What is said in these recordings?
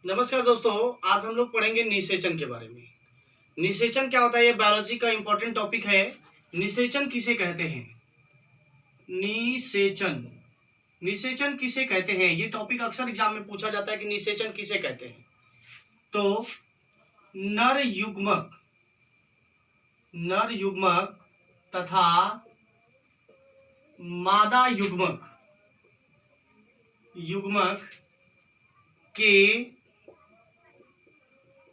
नमस्कार दोस्तों, आज हम लोग पढ़ेंगे निषेचन के बारे में। निषेचन क्या होता है? ये बायोलॉजी का इंपॉर्टेंट टॉपिक है। निषेचन किसे कहते हैं? निषेचन निषेचन किसे कहते हैं? ये टॉपिक अक्सर एग्जाम में पूछा जाता है कि निषेचन किसे कहते हैं। तो नर युग्मक तथा मादा युग्मक के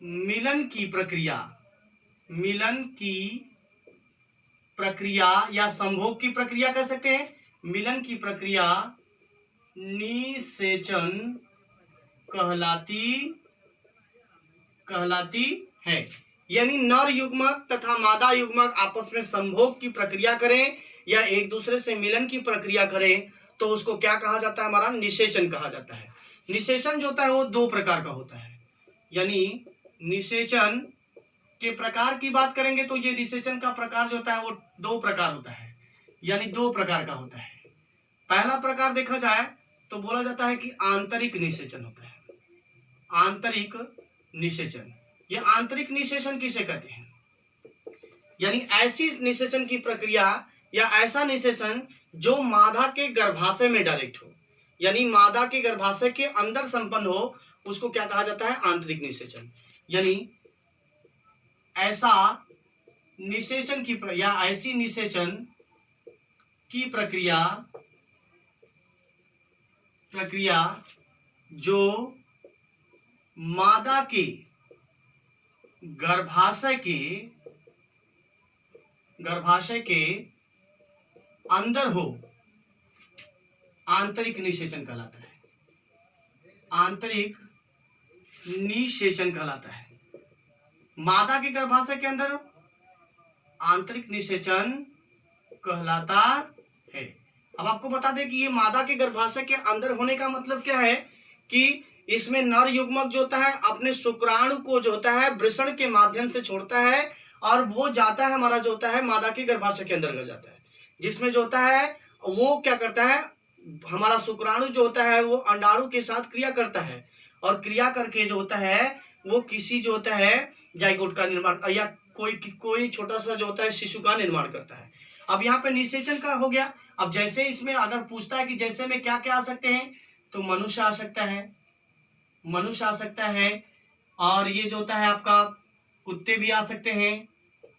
मिलन की प्रक्रिया या संभोग की प्रक्रिया कह सकते हैं। मिलन की प्रक्रिया निषेचन कहलाती है। यानी नर युग्मक तथा मादा युग्मक आपस में संभोग की प्रक्रिया करें या एक दूसरे से मिलन की प्रक्रिया करें तो उसको क्या कहा जाता है? हमारा निषेचन कहा जाता है। निषेचन जो होता है वो दो प्रकार का होता है। यानी निषेचन के प्रकार की बात करेंगे तो ये निषेचन का प्रकार जो होता है वो दो प्रकार होता है, यानी दो प्रकार का होता है। पहला प्रकार देखा जाए तो बोला जाता है कि आंतरिक निषेचन होता है। आंतरिक निषेचन, ये आंतरिक निषेचन किसे कहते हैं? यानी ऐसी निषेचन की प्रक्रिया या ऐसा निषेचन जो मादा के गर्भाशय में डायरेक्ट हो, यानी मादा के गर्भाशय के अंदर संपन्न हो, उसको क्या कहा जाता है? आंतरिक निषेचन। यानी ऐसा निषेचन की या ऐसी निषेचन की प्रक्रिया जो मादा के गर्भाशय के अंदर हो, आंतरिक निषेचन कहलाता है। आंतरिक निषेचन कहलाता है। मादा के गर्भाशय के अंदर आंतरिक निषेचन कहलाता है। अब आपको बता दें कि ये मादा के गर्भाशय के अंदर होने का मतलब क्या है कि इसमें नर युग्मक जो होता है अपने शुक्राणु को जो होता है वृषण के माध्यम से छोड़ता है और वो जाता है, हमारा जो होता है मादा के गर्भाशय के अंदर जाता है, जिसमें जो होता है वो क्या करता है, हमारा शुक्राणु जो होता है वो अंडाणु के साथ क्रिया करता है और क्रिया करके जो होता है वो किसी जो होता है जाइगोट का निर्माण या कोई छोटा सा जो होता है शिशु का निर्माण करता है। अब यहाँ पे निषेचन का हो गया। अब जैसे इसमें अगर पूछता है कि जैसे में क्या क्या आ सकते हैं, तो मनुष्य आ सकता है और ये जो होता है आपका कुत्ते भी आ सकते हैं,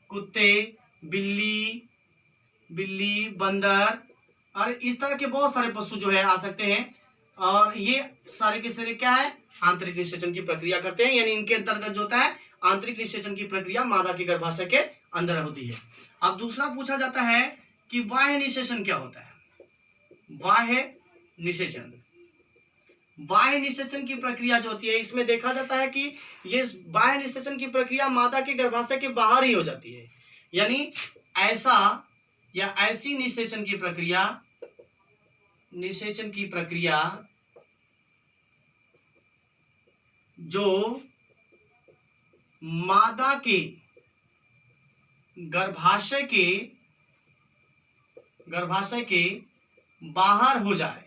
कुत्ते, बिल्ली, बंदर और इस तरह के बहुत सारे पशु जो है आ सकते हैं। और ये सारे के सारे क्या है? आंतरिक निषेचन की प्रक्रिया करते हैं। यानी इनके अंतर्गत जो होता है आंतरिक निषेचन की प्रक्रिया मादा के गर्भाशय के अंदर होती है। अब दूसरा पूछा जाता है कि बाह्य निषेचन क्या होता है? बाह्य निषेचन की प्रक्रिया जो होती है, इसमें देखा जाता है कि ये बाह्य निषेचन की प्रक्रिया मादा के गर्भाशय के बाहर ही हो जाती है। यानी ऐसा या ऐसी निषेचन की प्रक्रिया जो मादा के गर्भाशय के बाहर हो जाए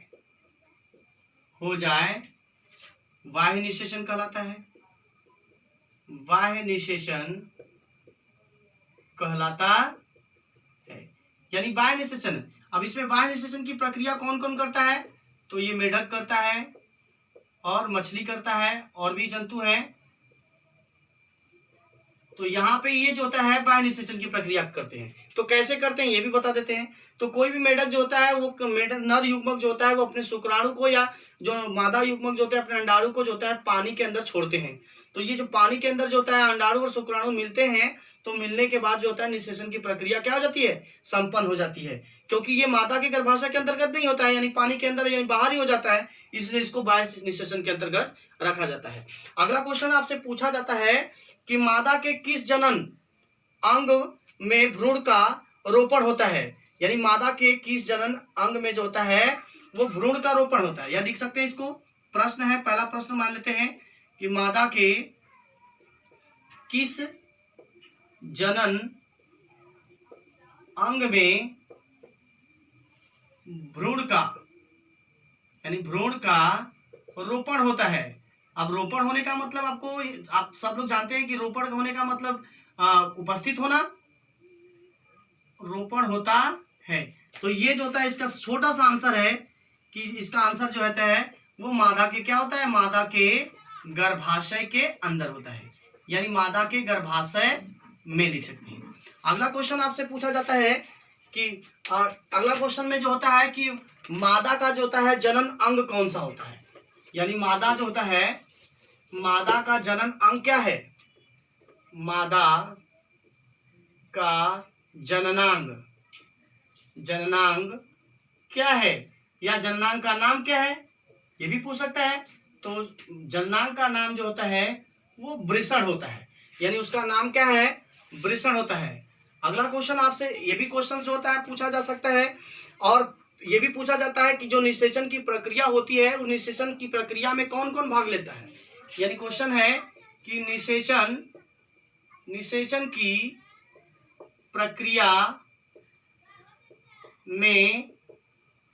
बाह्य निषेचन कहलाता है। बाह्य निषेचन कहलाता है। यानी बाह्य निषेचन, अब इसमें बाह्य निषेचन की प्रक्रिया कौन कौन करता है? तो ये मेढक करता है और मछली करता है और भी जंतु हैं। तो यहाँ पे ये जो होता है बाह्य निषेचन की प्रक्रिया करते हैं। तो कैसे करते हैं ये भी बता देते हैं। तो कोई भी मेढक जो होता है वो नर युग्मक जो होता है वो अपने शुक्राणु को या जो मादा युग्मक जो होता है अपने अंडाणु को जो होता है पानी के अंदर छोड़ते हैं। तो ये जो पानी के अंदर जो होता है अंडाणु और शुक्राणु मिलते हैं, तो मिलने के बाद जो होता है निषेचन की प्रक्रिया क्या हो जाती है? संपन्न हो जाती है। क्योंकि ये मादा के गर्भाशय के अंतर्गत नहीं होता है, यानी पानी के अंदर यानी बाहर ही हो जाता है, इसलिए इसको बाह्य निषेचन के अंतर्गत रखा जाता है। अगला क्वेश्चन आपसे पूछा जाता है कि मादा के किस जनन अंग में भ्रूण का रोपण होता है? यानी मादा के किस जनन अंग में जो होता है वो भ्रूण का रोपण होता है। या लिख सकते हैं इसको, प्रश्न है, पहला प्रश्न मान लेते हैं कि मादा के किस जनन अंग में भ्रूण का यानी भ्रूण का रोपण होता है। अब रोपण होने का मतलब आपको, आप सब लोग जानते हैं कि रोपण होने का मतलब उपस्थित होना, रोपण होता है। तो ये जो होता है इसका छोटा सा आंसर है कि इसका आंसर जो होता है वो मादा के क्या होता है, मादा के गर्भाशय के अंदर होता है, यानी मादा के गर्भाशय में लिख सकते हैं। अगला क्वेश्चन आपसे पूछा जाता है कि अगला क्वेश्चन में जो होता है कि मादा का जो होता है जनन अंग कौन सा होता है, यानी मादा जो होता है, मादा का जनन अंग क्या है, मादा का जननांग, जननांग क्या है, या जननांग का नाम क्या है, ये भी पूछ सकता है। तो जननांग का नाम जो होता है वो वृषण होता है, यानी उसका नाम क्या है, वृषण होता है। अगला क्वेश्चन आपसे, ये भी क्वेश्चन जो होता है पूछा जा सकता है, और ये भी पूछा जाता है कि जो निषेचन की प्रक्रिया होती है उस निषेचन की प्रक्रिया में कौन कौन भाग लेता है, यानी क्वेश्चन है कि निषेचन की प्रक्रिया में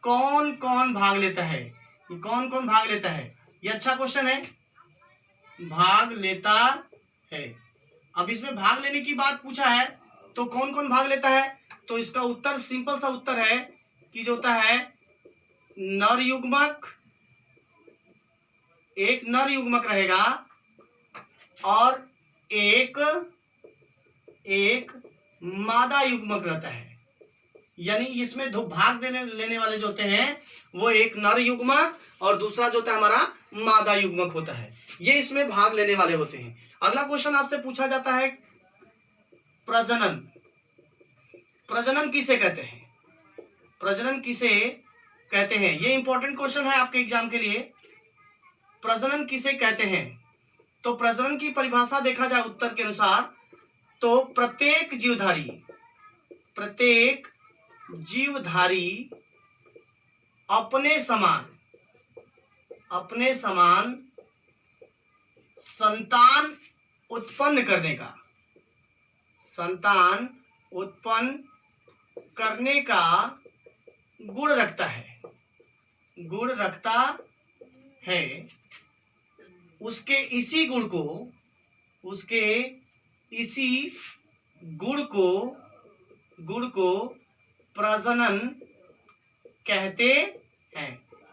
कौन कौन भाग लेता है, कौन कौन भाग लेता है, ये अच्छा क्वेश्चन है, भाग लेता है। अब इसमें भाग लेने की बात पूछा है तो कौन कौन भाग लेता है, तो इसका उत्तर सिंपल सा उत्तर है कि जो होता है नर युग्मक, एक नर युग्मक रहेगा और एक मादा युग्मक रहता है, यानी इसमें दो भाग लेने वाले जो होते हैं वो एक नर युग्मक और दूसरा जो होता है हमारा मादा युग्मक होता है, ये इसमें भाग लेने वाले होते हैं। अगला क्वेश्चन आपसे पूछा जाता है प्रजनन, प्रजनन किसे कहते हैं, प्रजनन किसे कहते हैं, ये इंपॉर्टेंट क्वेश्चन है आपके एग्जाम के लिए। प्रजनन किसे कहते हैं, तो प्रजनन की परिभाषा देखा जाए उत्तर के अनुसार तो प्रत्येक जीवधारी अपने समान संतान उत्पन्न करने का गुण रखता है, उसके इसी गुण को प्रजनन कहते हैं।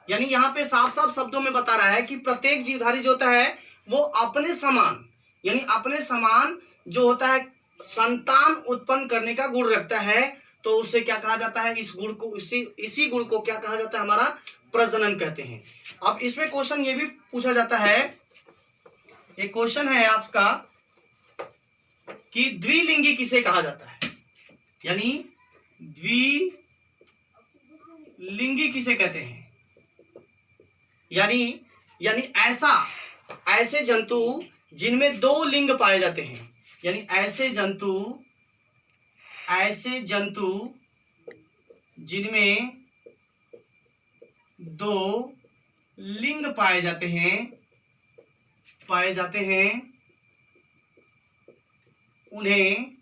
यानी यहाँ पे साफ साफ शब्दों में बता रहा है कि प्रत्येक जीवधारी जो होता है वो अपने समान, यानी अपने समान जो होता है संतान उत्पन्न करने का गुण रखता है, तो उसे क्या कहा जाता है, इस गुण को, इसी गुण को क्या कहा जाता है, हमारा प्रजनन कहते हैं। अब इसमें क्वेश्चन ये भी पूछा जाता है, एक क्वेश्चन है आपका कि द्विलिंगी किसे कहा जाता है, यानी द्विलिंगी किसे कहते हैं, यानी ऐसे जंतु जिनमें दो लिंग पाए जाते हैं, यानी ऐसे जंतु जिनमें दो लिंग पाए जाते हैं उन्हें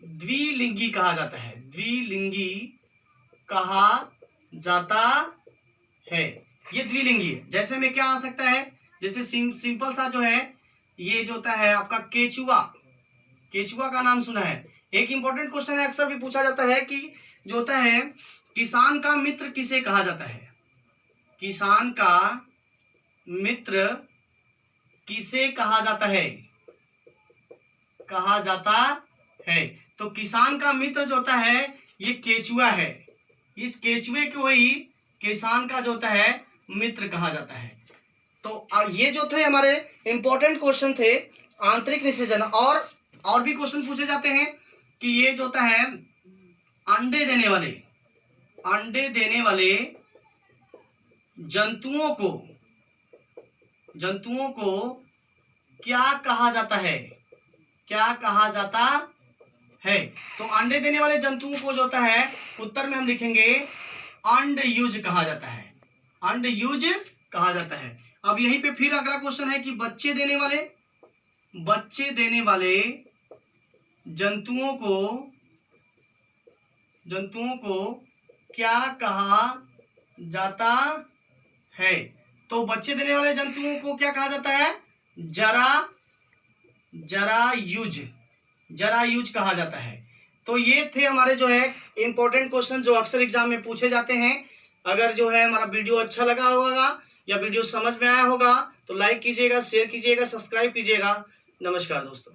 द्विलिंगी कहा जाता है, द्विलिंगी कहा जाता है। ये द्विलिंगी है। जैसे में क्या आ सकता है, जैसे सिंपल सा जो है ये जो होता है आपका केचुआ का नाम सुना है। एक इंपॉर्टेंट क्वेश्चन है, अक्सर भी पूछा जाता है कि जो होता है किसान का मित्र किसे कहा जाता है, किसान का मित्र किसे कहा जाता है, तो किसान का मित्र जो होता है ये केचुआ है, इस केचुए को ही किसान का जो होता है मित्र कहा जाता है। तो ये जो थे हमारे इंपॉर्टेंट क्वेश्चन थे आंतरिक निषेचन। और भी क्वेश्चन पूछे जाते हैं कि ये जो होता है अंडे देने वाले जंतुओं को क्या कहा जाता है, तो अंडे देने वाले जंतुओं को जो होता है उत्तर में हम लिखेंगे अंडयुज कहा जाता है। अब यहीं पे फिर अगला क्वेश्चन है कि बच्चे देने वाले जंतुओं को क्या कहा जाता है, तो बच्चे देने वाले जंतुओं को क्या कहा जाता है? जरायुज कहा जाता है। तो ये थे हमारे जो है इंपॉर्टेंट क्वेश्चन जो अक्सर एग्जाम में पूछे जाते हैं। अगर जो है हमारा वीडियो अच्छा लगा होगा या वीडियो समझ में आया होगा तो लाइक कीजिएगा, शेयर कीजिएगा, सब्सक्राइब कीजिएगा। नमस्कार दोस्तों।